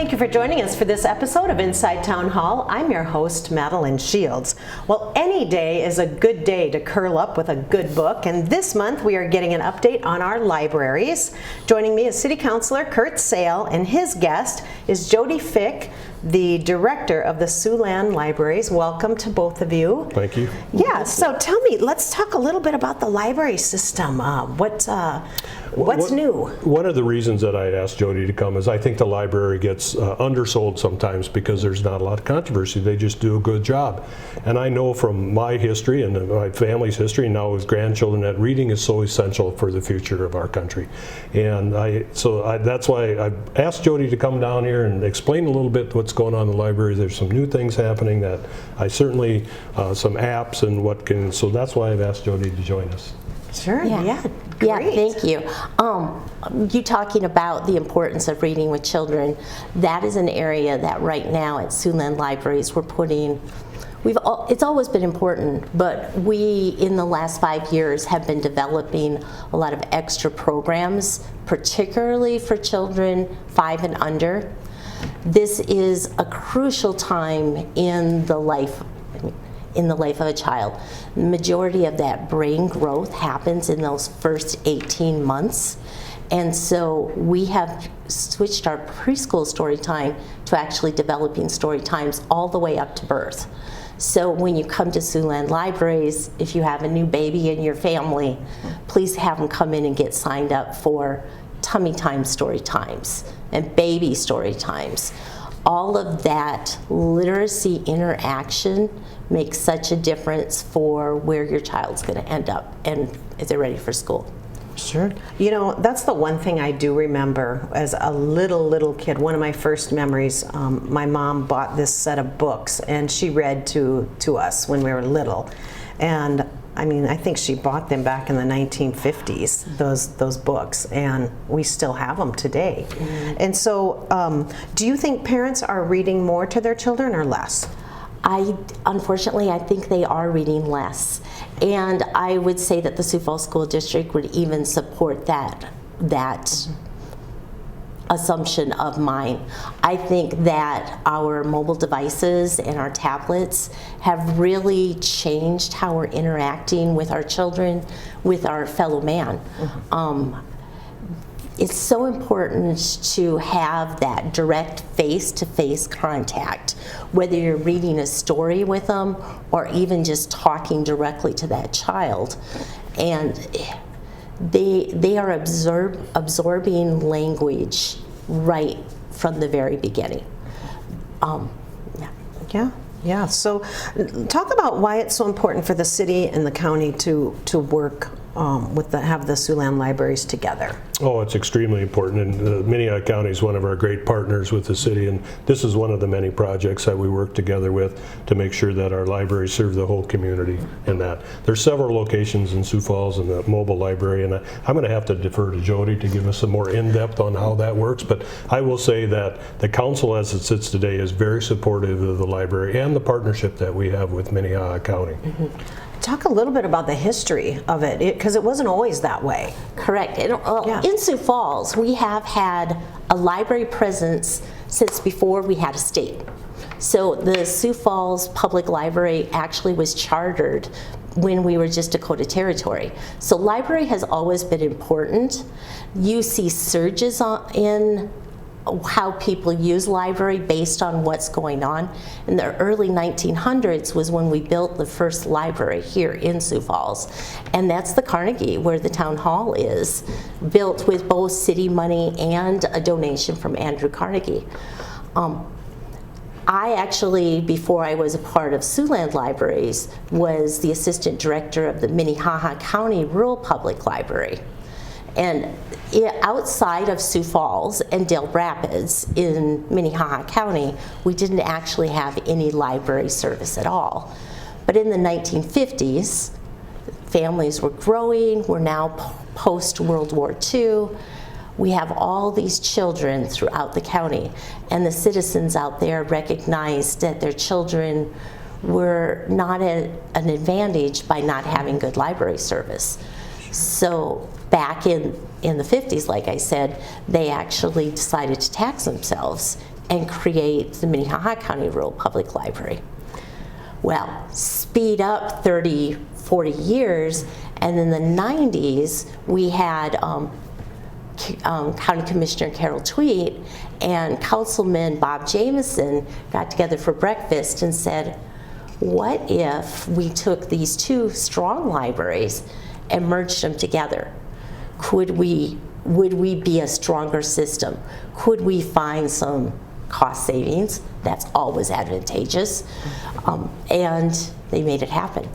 Thank you for joining us for this episode of Inside Town Hall. I'm your host, Madeline Shields. Well, any day is a good day to curl up with a good book, and this month we are getting an update on our libraries. Joining me is City Councilor Curt Soehl, and his guest is Jodi Fick, the director of the Siouxland Libraries. Welcome to both of you. Thank you. Yeah, so tell me, let's talk a little bit about the library system. What's new? One of the reasons that I asked Jodi to come is I think the library gets undersold sometimes because there's not a lot of controversy. They just do a good job. And I know from my history and my family's history, now with grandchildren, that reading is so essential for the future of our country. And that's why I asked Jodi to come down here and explain a little bit what's going on in the library. There's some new things happening that I certainly, some apps and so that's why I've asked Jodi to join us. Sure, yeah, great. Yeah, thank you. You talking about the importance of reading with children, that is an area that right now at Siouxland Libraries we're putting, it's always been important, but we in the last 5 years have been developing a lot of extra programs, particularly for children 5 and under. This is a crucial time in the life of a child. The majority of that brain growth happens in those first 18 months. And so we have switched our preschool story time to actually developing story times all the way up to birth. So when you come to Siouxland Libraries, if you have a new baby in your family, please have them come in and get signed up for tummy time story times and baby story times. All of that literacy interaction makes such a difference for where your child's going to end up and if they're ready for school. Sure. You know, that's the one thing I do remember as a little kid. One of my first memories, my mom bought this set of books and she read to us when we were little. And I mean, I think she bought them back in the 1950s, those books, and we still have them today. Mm-hmm. And so, do you think parents are reading more to their children or less? Unfortunately, I think they are reading less. And I would say that the Sioux Falls School District would even support that assumption of mine. I think that our mobile devices and our tablets have really changed how we're interacting with our children, with our fellow man. Mm-hmm. It's so important to have that direct face-to-face contact, whether you're reading a story with them or even just talking directly to that child. And they are absorbing language right from the very beginning. Yeah. So, talk about why it's so important for the city and the county to work have the Siouxland Libraries together. Oh, it's extremely important, and Minnehaha County is one of our great partners with the city, and this is one of the many projects that we work together with to make sure that our libraries serve the whole community. And that there's several locations in Sioux Falls in the mobile library, and I'm going to have to defer to Jodi to give us some more in-depth on how that works. But I will say that the council, as it sits today, is very supportive of the library and the partnership that we have with Minnehaha County. Mm-hmm. Talk a little bit about the history of it, because it wasn't always that way. Correct. In Sioux Falls, we have had a library presence since before we had a state. So the Sioux Falls Public Library actually was chartered when we were just Dakota Territory. So library has always been important. You see surges in how people use library based on what's going on. In the early 1900s was when we built the first library here in Sioux Falls, and that's the Carnegie, where the town hall is, built with both city money and a donation from Andrew Carnegie. I actually, before I was a part of Siouxland Libraries, was the assistant director of the Minnehaha County Rural Public Library. And outside of Sioux Falls and Dale Rapids in Minnehaha County, we didn't actually have any library service at all. But in the 1950s, families were growing. We're now post-World War II. We have all these children throughout the county, and the citizens out there recognized that their children were not at an advantage by not having good library service. So back in the 50s, like I said, they actually decided to tax themselves and create the Minnehaha County Rural Public Library. Well, speed up 30, 40 years, and in the 90s, we had County Commissioner Carol Tweet and Councilman Bob Jameson got together for breakfast and said, what if we took these two strong libraries and merged them together? Would we be a stronger system? Could we find some cost savings? That's always advantageous. And they made it happen.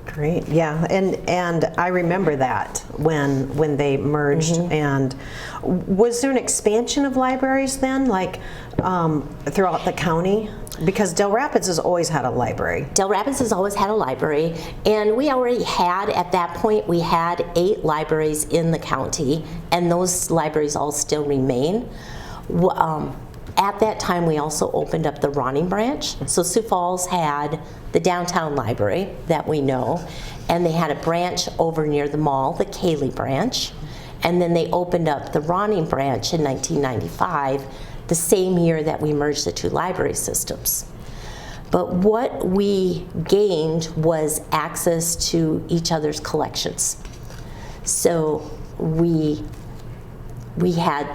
Great, yeah, and I remember that when they merged. And was there an expansion of libraries then, like throughout the county? Because Del Rapids has always had a library. Del Rapids has always had a library, and we already had, at that point, we had 8 libraries in the county, and those libraries all still remain. At that time, we also opened up the Ronning branch. So Sioux Falls had the downtown library that we know, and they had a branch over near the mall, the Cayley branch, and then they opened up the Ronning branch in 1995, the same year that we merged the two library systems. But what we gained was access to each other's collections. So we had,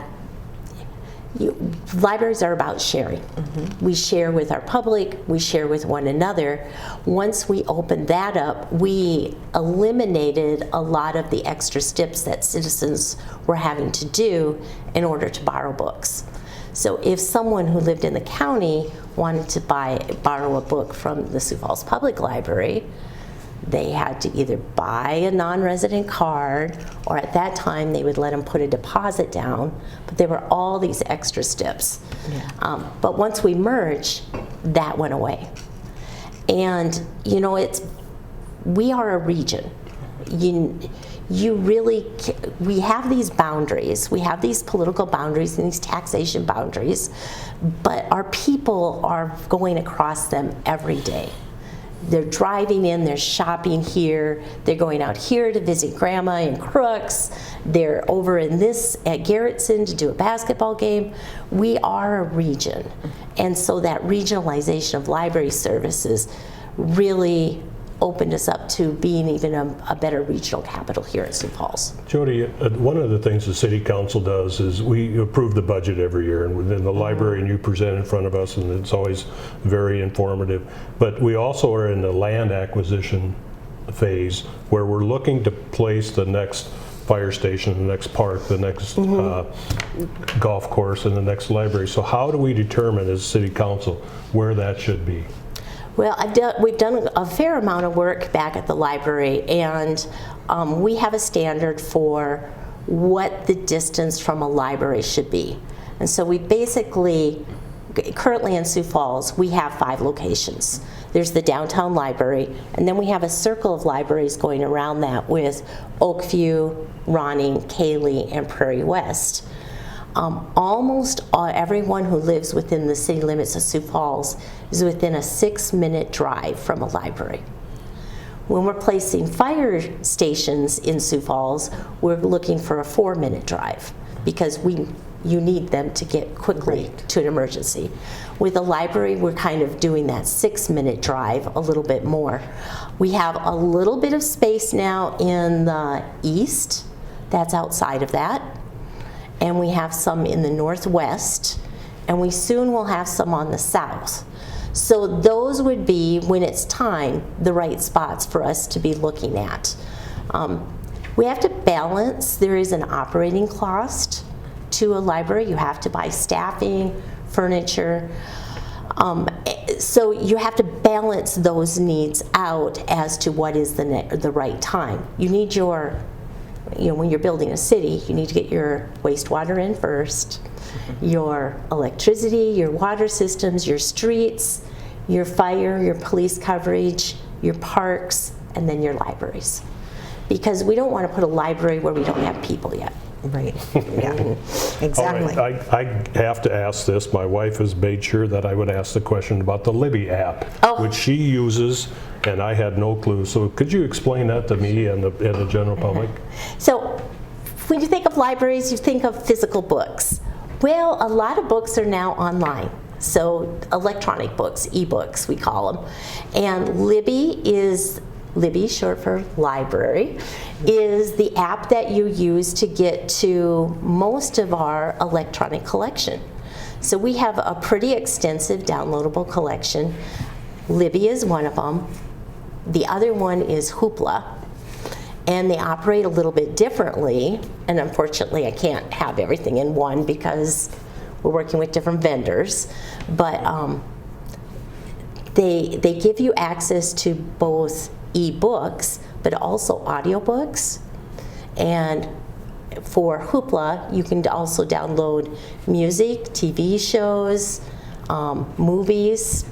libraries are about sharing. We share with our public, we share with one another. Once we opened that up, we eliminated a lot of the extra steps that citizens were having to do in order to borrow books. So if someone who lived in the county wanted to borrow a book from the Sioux Falls Public Library, they had to either buy a non-resident card, or at that time they would let them put a deposit down, but there were all these extra steps. But once we merged, that went away. And you know, we are a region. We have these boundaries, we have these political boundaries and these taxation boundaries, but our people are going across them every day. They're driving in, they're shopping here, they're going out here to visit grandma in Crooks, they're over in this at Garrettson to do a basketball game. We are a region, and so that regionalization of library services really opened us up to being even a better regional capital here at Sioux Falls. Jodi, one of the things the City Council does is we approve the budget every year, and within the library, and you present in front of us, and it's always very informative. But we also are in the land acquisition phase where we're looking to place the next fire station, the next park, the next golf course, and the next library. So how do we determine as City Council where that should be? Well, we've done a fair amount of work back at the library, and we have a standard for what the distance from a library should be. And so we basically, currently in Sioux Falls, we have 5 locations. There's the downtown library, and then we have a circle of libraries going around that with Oakview, Ronning, Cayley, and Prairie West. Almost everyone who lives within the city limits of Sioux Falls is within a 6-minute drive from a library. When we're placing fire stations in Sioux Falls, we're looking for a 4-minute drive because you need them to get quickly to an emergency. With a library, we're kind of doing that 6-minute drive a little bit more. We have a little bit of space now in the east that's outside of that. And we have some in the northwest, and we soon will have some on the south. So those would be, when it's time, the right spots for us to be looking at. We have to balance, there is an operating cost to a library. You have to buy staffing, furniture. So you have to balance those needs out as to what is the right time. You need your, when you're building a city, you need to get your wastewater in first, your electricity, your water systems, your streets, your fire, your police coverage, your parks, and then your libraries. Because we don't want to put a library where we don't have people yet. Right, yeah, exactly. All right. I have to ask this. My wife has made sure that I would ask the question about the Libby app, which she uses, and I had no clue. So could you explain that to me and the general public? So when you think of libraries, you think of physical books. Well, a lot of books are now online. So electronic books, e-books we call them. And Libby, short for library, is the app that you use to get to most of our electronic collection. So we have a pretty extensive downloadable collection. Libby is one of them. The other one is Hoopla. And they operate a little bit differently. And unfortunately, I can't have everything in one because we're working with different vendors. But they give you access to both e-books, but also audiobooks. And for Hoopla, you can also download music, TV shows, movies,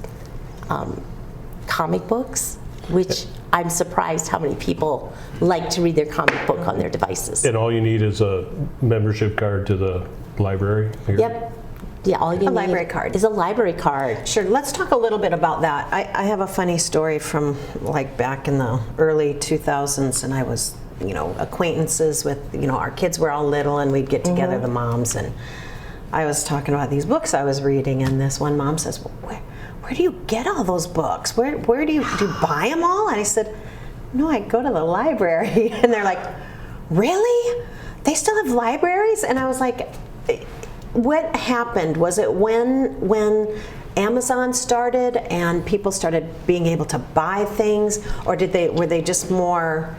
comic books, which I'm surprised how many people like to read their comic book on their devices. And all you need is a membership card to the library here? Yep. Yeah, all you need library card. is a library card. Sure, let's talk a little bit about that. I have a funny story from like back in the early 2000s, and I was, acquaintances with, our kids were all little, and we'd get together, the moms, and I was talking about these books I was reading, and this one mom says, well, where do you get all those books? Where do you buy them all? And I said, no, I go to the library. And they're like, really? They still have libraries? And I was like, what happened? Was it when Amazon started and people started being able to buy things, or were they just more,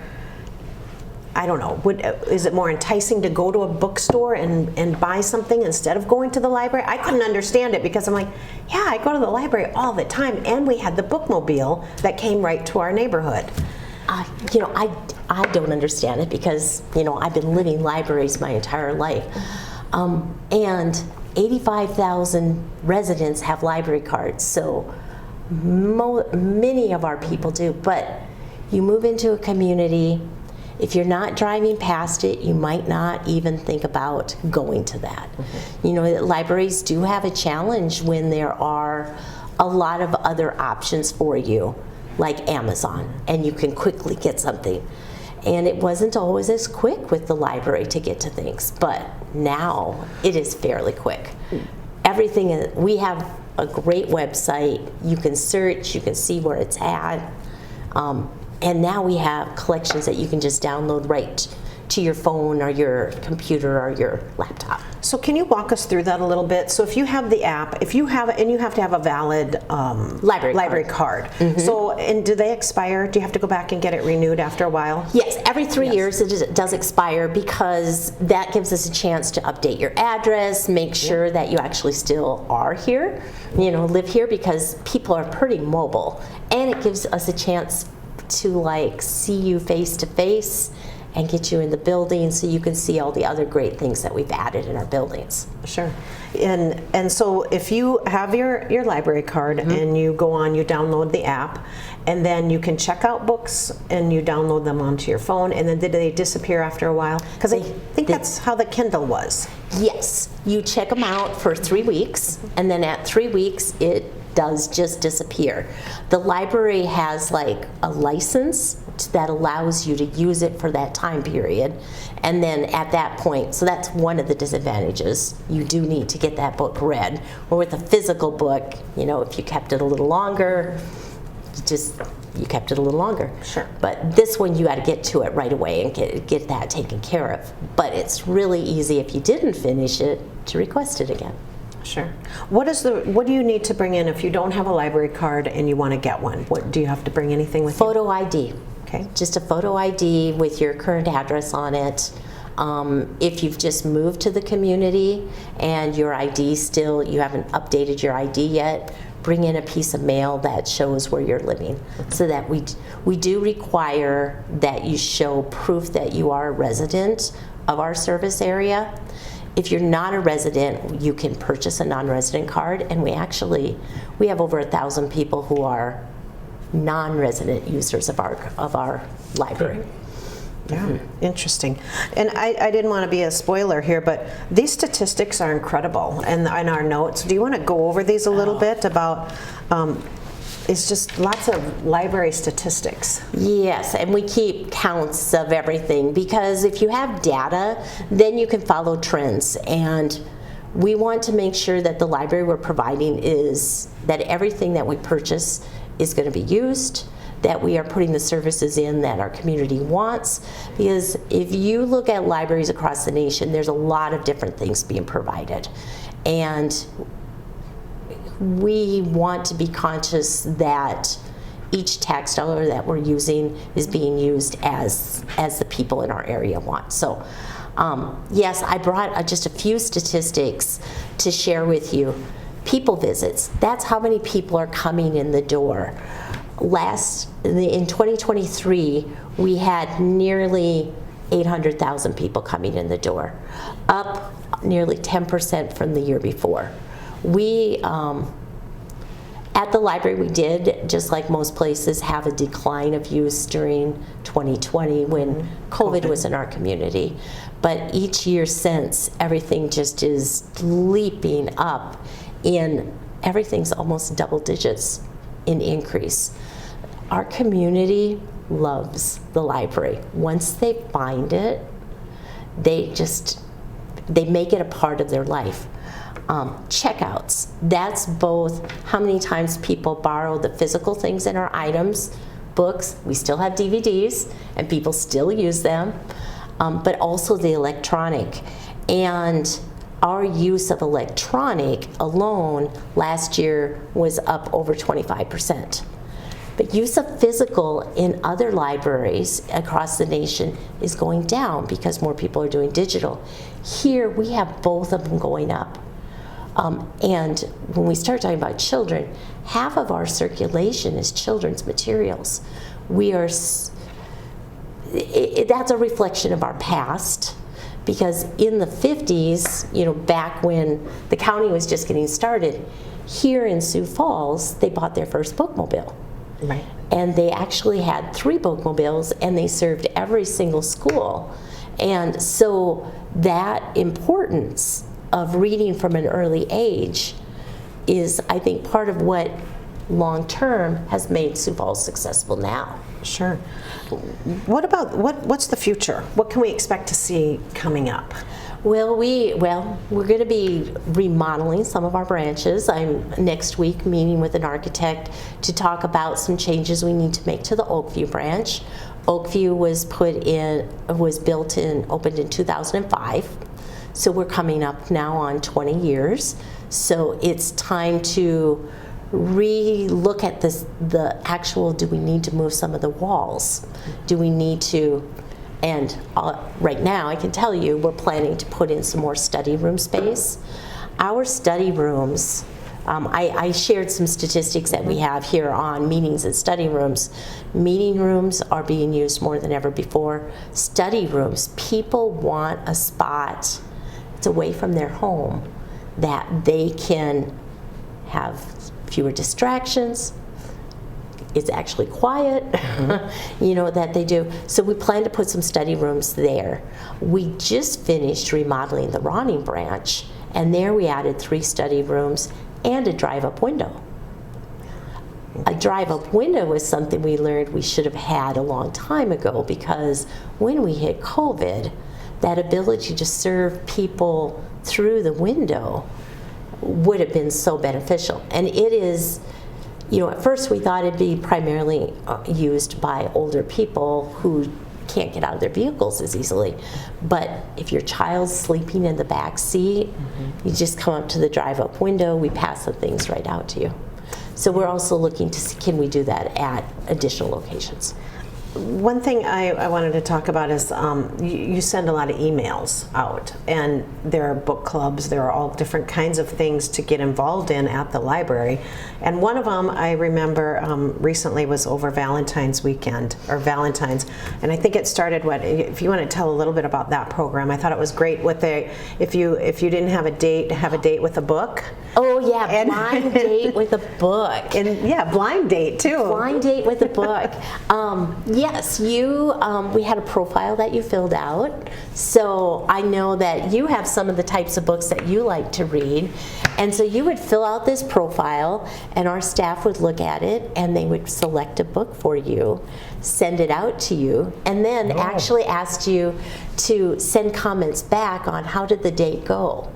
I don't know, is it more enticing to go to a bookstore and buy something instead of going to the library? I couldn't understand it because I'm like, yeah, I go to the library all the time, and we had the bookmobile that came right to our neighborhood. I don't understand it because, I've been living libraries my entire life. And 85,000 residents have library cards, so many of our people do. But you move into a community, if you're not driving past it, you might not even think about going to that. Libraries do have a challenge when there are a lot of other options for you, like Amazon, and you can quickly get something. And it wasn't always as quick with the library to get to things, but now it is fairly quick. We have a great website. You can search, you can see where it's at. And now we have collections that you can just download right to your phone or your computer or your laptop. So can you walk us through that a little bit? So if you have the app, and you have to have a valid library card. Mm-hmm. So, and do they expire? Do you have to go back and get it renewed after a while? Yes, every 3 years it does expire, because that gives us a chance to update your address, make sure that you actually still are here, live here, because people are pretty mobile, and it gives us a chance to see you face to face and get you in the building so you can see all the other great things that we've added in our buildings. Sure. And so if you have your library card, mm-hmm. and you go on, you download the app, and then you can check out books and you download them onto your phone, and then did they disappear after a while? Because I think that's how the Kindle was. Yes. You check them out for 3 weeks, and then at 3 weeks it does just disappear. The library has a license that allows you to use it for that time period, and then at that point, so that's one of the disadvantages. You do need to get that book read. Or with a physical book, if you kept it a little longer, you kept it a little longer. Sure. But this one, you got to get to it right away and get that taken care of. But it's really easy, if you didn't finish it, to request it again. Sure. What do you need to bring in if you don't have a library card and you want to get one? What do you have to bring anything with you? Photo ID. Okay. Just a photo ID with your current address on it. If you've just moved to the community and your ID you haven't updated your ID yet, bring in a piece of mail that shows where you're living, so that we do require that you show proof that you are a resident of our service area. If you're not a resident, you can purchase a non-resident card, and we have over 1,000 people who are non-resident users of our library. Yeah, interesting. And I didn't want to be a spoiler here, but these statistics are incredible. And in our notes, do you want to go over these a little bit about? It's just lots of library statistics. Yes, and we keep counts of everything, because if you have data, then you can follow trends. And We want to make sure that the library we're providing is that everything that we purchase is going to be used, that we are putting the services in that our community wants. Because if you look at libraries across the nation, there's a lot of different things being provided. And we want to be conscious that each tax dollar that we're using is being used as the people in our area want. So yes, I brought just a few statistics to share with you. People visits, that's how many people are coming in the door. In 2023, we had nearly 800,000 people coming in the door, up nearly 10% from the year before. We, at the library, we did, just like most places, have a decline of use during 2020 when COVID was in our community. But each year since, everything just is leaping up everything's almost double digits in increase. Our community loves the library. Once they find it, they make it a part of their life. Checkouts, that's both how many times people borrow the physical things in our items, books, we still have DVDs and people still use them, but also the electronic. And our use of electronic alone last year was up over 25%. But use of physical in other libraries across the nation is going down because more people are doing digital. Here we have both of them going up. And when we start talking about children, half of our circulation is children's materials. That's a reflection of our past, because in the 50s, back when the county was just getting started, here in Sioux Falls, they bought their first bookmobile. Right. And they actually had 3 bookmobiles, and they served every single school. And so that importance of reading from an early age is, I think, part of what long-term has made Sioux Falls successful now. Sure. What's the future? What can we expect to see coming up? Well, we're going to be remodeling some of our branches. I'm next week meeting with an architect to talk about some changes we need to make to the Oakview branch. Oakview opened in 2005. So we're coming up now on 20 years. So it's time to re-look at the actual, do we need to move some of the walls? Do we need to, and right now I can tell you we're planning to put in some more study room space. Our study rooms, I shared some statistics that we have here on meetings and study rooms. Meeting rooms are being used more than ever before. Study rooms, people want a spot that's away from their home that they can have fewer distractions. It's actually quiet, that they do. So we plan to put some study rooms there. We just finished remodeling the Ronning branch, and there we added 3 study rooms and a drive-up window. A drive-up window was something we learned we should have had a long time ago, because when we hit COVID, that ability to serve people through the window would have been so beneficial. And it is, at first we thought it'd be primarily used by older people who can't get out of their vehicles as easily. But if your child's sleeping in the back seat, you just come up to the drive-up window, we pass the things right out to you. So we're also looking to see, can we do that at additional locations? One thing I wanted to talk about is you send a lot of emails out, and there are book clubs, there are all different kinds of things to get involved in at the library. And one of them I remember recently was over Valentine's weekend, or Valentine's, and I think it started, if you want to tell a little bit about that program. I thought it was great with if you didn't have a date, have a date with a book. Oh yeah, blind date with a book. And yeah, blind date too. Blind date with a book. Yes, we had a profile that you filled out, so I know that you have some of the types of books that you like to read, and so you would fill out this profile, and our staff would look at it, and they would select a book for you, send it out to you, and then actually asked you to send comments back on how did the date go.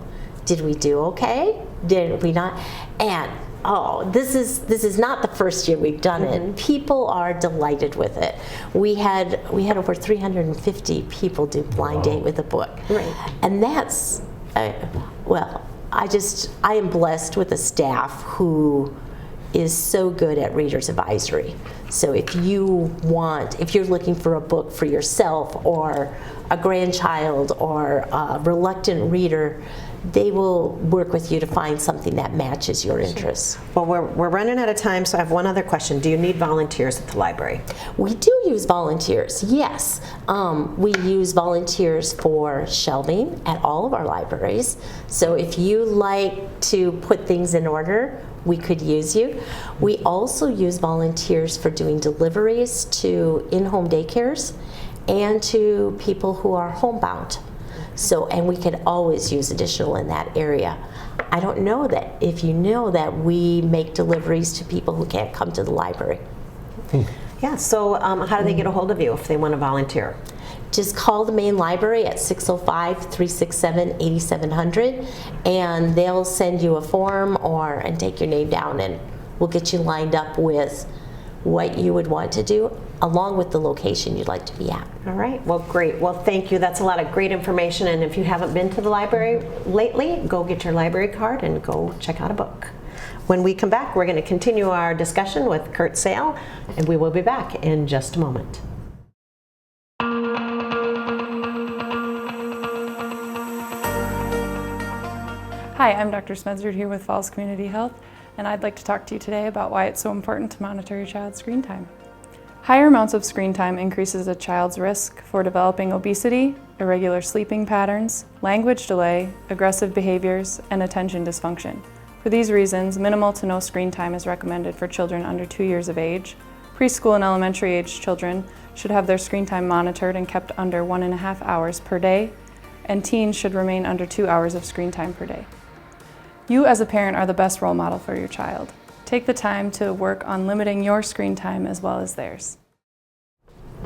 Did we do okay? Did we not? And oh, this is not the first year we've done it. People are delighted with it. We had over 350 people do blind date with a book. Right. And that's well, I am blessed with a staff who is so good at reader's advisory. So if you're looking for a book for yourself or a grandchild or a reluctant reader, they will work with you to find something that matches your interests. Well, we're running out of time, so I have one other question. Do you need volunteers at the library? We do use volunteers, yes. We use volunteers for shelving at all of our libraries. So if you like to put things in order, we could use you. We also use volunteers for doing deliveries to in-home daycares and to people who are homebound. So, and we could always use additional in that area. I don't know that if you know that we make deliveries to people who can't come to the library. Yeah, so how do they get a hold of you if they want to volunteer? Just call the main library at 605-367-8700 and they'll send you a form and take your name down, and we'll get you lined up with what you would want to do along with the location you'd like to be at. All right, well, great. Well, thank you. That's a lot of great information, and if you haven't been to the library lately, go get your library card and go check out a book. When we come back, we're going to continue our discussion with Curt Soehl, and we will be back in just a moment. Hi, I'm Dr. Smedzard here with Falls Community Health, and I'd like to talk to you today about why it's so important to monitor your child's screen time. Higher amounts of screen time increases a child's risk for developing obesity, irregular sleeping patterns, language delay, aggressive behaviors, and attention dysfunction. For these reasons, minimal to no screen time is recommended for children under 2 years of age. Preschool and elementary age children should have their screen time monitored and kept under 1.5 hours per day, and teens should remain under 2 hours of screen time per day. You as a parent are the best role model for your child. Take the time to work on limiting your screen time as well as theirs.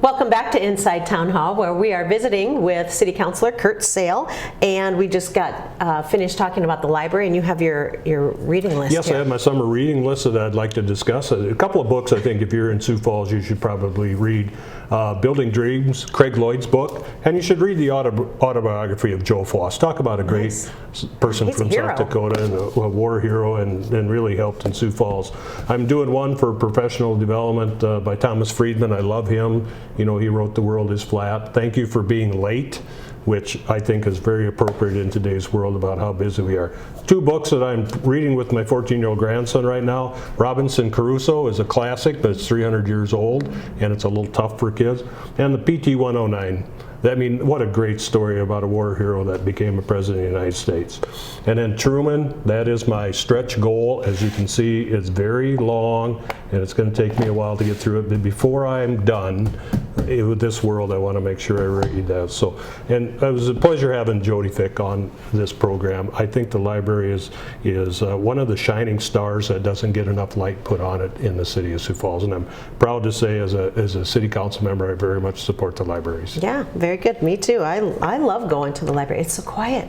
Welcome back to Inside Town Hall, where we are visiting with City Councilor Curt Soehl, and we just got finished talking about the library, and you have your reading list. Yes, here. I have my summer reading list that I'd like to discuss. A couple of books I think if you're in Sioux Falls you should probably read. Building Dreams, Craig Lloyd's book, and you should read the autobiography of Joe Foss. Talk about a great person He's from a hero. South Dakota and a war hero and really helped in Sioux Falls. I'm doing one for professional development by Thomas Friedman. I love him. You know, he wrote The World is Flat. Thank You for Being Late, which I think is very appropriate in today's world about how busy we are. Two books that I'm reading with my 14-year-old grandson right now. Robinson Crusoe is a classic, but it's 300 years old, and it's a little tough for kids. And the PT 109. I mean, what a great story about a war hero that became a president of the United States. And then Truman, that is my stretch goal. As you can see, it's very long, and it's going to take me a while to get through it. But before I'm done with this world, I want to make sure I read that. So, and it was a pleasure having Jodi Fick on this program. I think the library is one of the shining stars that doesn't get enough light put on it in the city of Sioux Falls. And I'm proud to say, as a city council member, I very much support the libraries. Yeah, very good. Me too. I love going to the library. It's so quiet.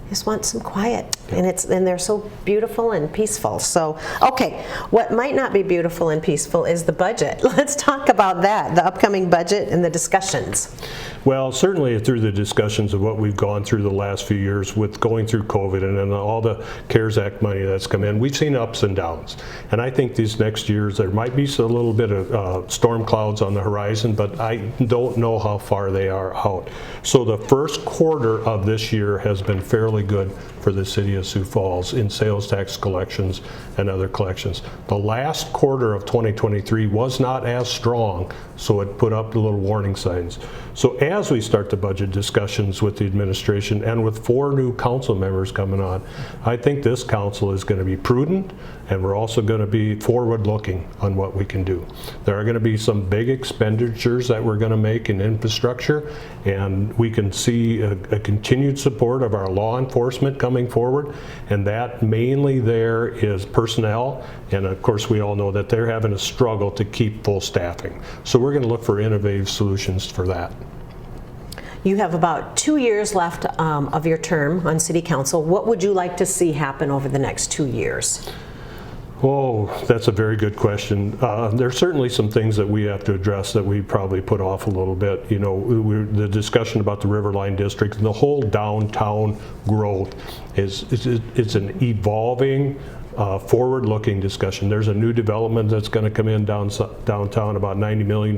I just want some quiet, and they're so beautiful and peaceful. So, okay, what might not be beautiful and peaceful is the budget. Let's talk about that, the upcoming budget and the discussions. Well, certainly through the discussions of what we've gone through the last few years with going through COVID and then all the CARES Act money that's come in, we've seen ups and downs. And I think these next years there might be a little bit of storm clouds on the horizon, but I don't know how far they are out. So the first quarter of this year has been fairly good for the city of Sioux Falls in sales tax collections and other collections. The last quarter of 2023 was not as strong, so it put up the little warning signs. So as we start the budget discussions with the administration and with 4 new council members coming on, I think this council is going to be prudent, and we're also going to be forward-looking on what we can do. There are going to be some big expenditures that we're going to make in infrastructure, and we can see a continued support of our law enforcement coming forward, and that mainly there is personnel, and of course we all know that they're having a struggle to keep full staffing. So we're going to look for innovative solutions for that. You have about 2 years left of your term on City Council. What would you like to see happen over the next 2 years? Oh, that's a very good question. There's certainly some things that we have to address that we probably put off a little bit. You know, the discussion about the Riverline District, the whole downtown growth it's an evolving, forward-looking discussion. There's a new development that's going to come in downtown, about $90 million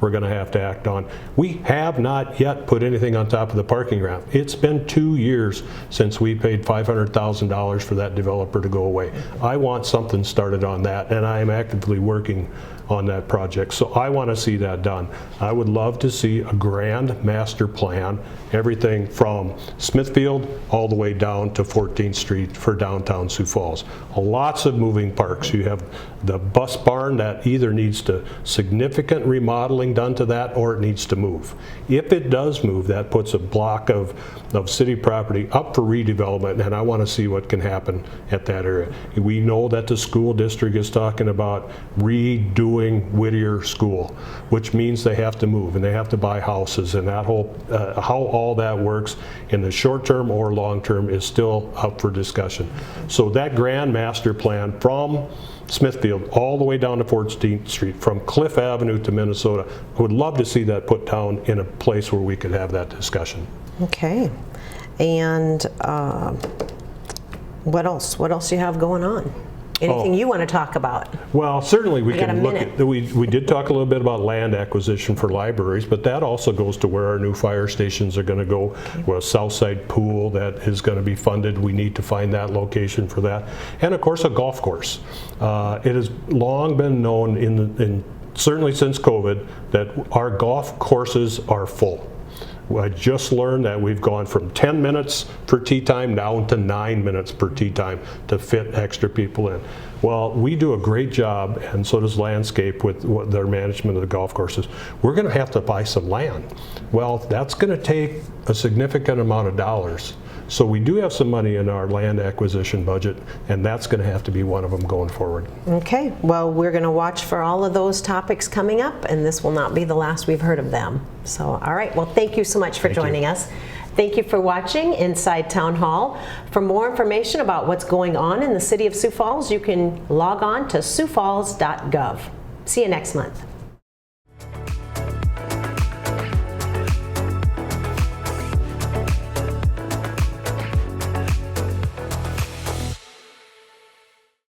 we're going to have to act on. We have not yet put anything on top of the parking ramp. It's been 2 years since we paid $500,000 for that developer to go away. I want something started on that, and I am actively working on that project. So I want to see that done. I would love to see a grand master plan, everything from Smithfield all the way down to 14th Street for downtown Sioux Falls. Lots of moving parts. You have the bus barn that either needs to significant remodeling done to that or it needs to move. If it does move, that puts a block of city property up for redevelopment, and I want to see what can happen at that area. We know that the school district is talking about redoing Whittier School, which means they have to move and they have to buy houses, and that whole how all that works in the short term or long term is still up for discussion. So that grand master plan from Smithfield all the way down to 14th Street, from Cliff Avenue to Minnesota, I would love to see that put down in a place where we could have that discussion. Okay. And what else? What else do you have going on? Anything you want to talk about? Well, certainly we got can a look minute. at, we did talk a little bit about land acquisition for libraries, but that also goes to where our new fire stations are going to go. Well, Southside Pool that is going to be funded. We need to find that location for that. And of course, a golf course. It has long been known, certainly since COVID, that our golf courses are full. I just learned that we've gone from 10 minutes for tee time down to 9 minutes per tee time to fit extra people in. Well, we do a great job, and so does Landscape with their management of the golf courses. We're going to have to buy some land. Well, that's going to take a significant amount of dollars. So we do have some money in our land acquisition budget, and that's going to have to be one of them going forward. Okay, well, we're going to watch for all of those topics coming up, and this will not be the last we've heard of them. So, all right, well, thank you so much for joining us. Thank you for watching Inside Town Hall. For more information about what's going on in the city of Sioux Falls, you can log on to siouxfalls.gov. See you next month.